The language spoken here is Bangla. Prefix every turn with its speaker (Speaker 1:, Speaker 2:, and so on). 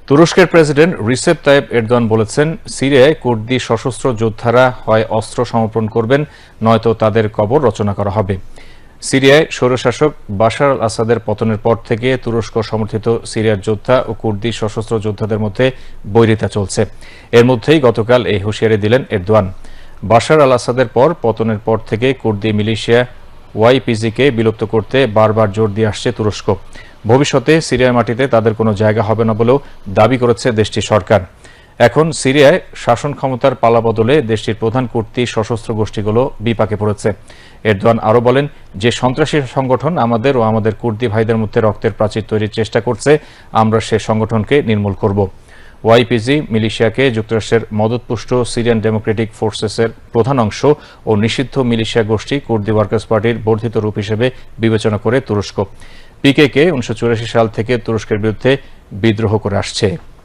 Speaker 1: তুরস্কের প্রেসিডেন্ট রিসেপ তাইয়েপ এরদোয়ান বলেছেন, সিরিয়ায় কুর্দি সশস্ত্র যোদ্ধারা হয় অস্ত্র সমর্পণ করবেন, নয়তো তাদের কবর রচনা করা হবে। সিরিয়ায় স্বৈরশাসক বাশার আল আসাদের পতনের পর থেকে তুরস্ক সমর্থিত সিরিয়ার যোদ্ধা ও কুর্দি সশস্ত্র যোদ্ধাদের মধ্যে বৈরিতা চলছে। এর মধ্যেই গতকাল এই হুঁশিয়ারি দিলেন এরদোয়ান। বাশার আল আসাদের পতনের পর থেকে কুর্দি মিলিশিয়া ওয়াইপিজিকে বিলুপ্ত করতে বারবার জোর দিয়ে আসছে তুরস্ক। ভবিষ্যতে সিরিয়ার মাটিতে তাদের কোনো জায়গা হবে না বলেও দাবি করেছে দেশটির সরকার। এখন সিরিয়ায় শাসন ক্ষমতার পালাবদলে দেশটির প্রধান কুর্দি সশস্ত্র গোষ্ঠীগুলো বিপাকে পড়েছে। এরদোয়ান আরও বলেন, যে সন্ত্রাসী সংগঠন আমাদের ও আমাদের কুর্দি ভাইদের মধ্যে রক্তের প্রাচীর তৈরির চেষ্টা করছে, আমরা সে সংগঠনকে নির্মূল করব। ওয়াইপিজি মিলিশিয়াকে যুক্তরাষ্ট্রের মদতপুষ্ট সিরিয়ান ডেমোক্রেটিক ফোর্সেসের প্রধান অংশ ও নিষিদ্ধ মিলিশিয়া গোষ্ঠী কুর্দি ওয়ার্কার্স পার্টির বর্ধিত রূপ হিসেবে বিবেচনা করে তুরস্ক। পিকেকে 1984 সাল থেকে তুরস্কের বিরুদ্ধে বিদ্রোহ করে আসছে।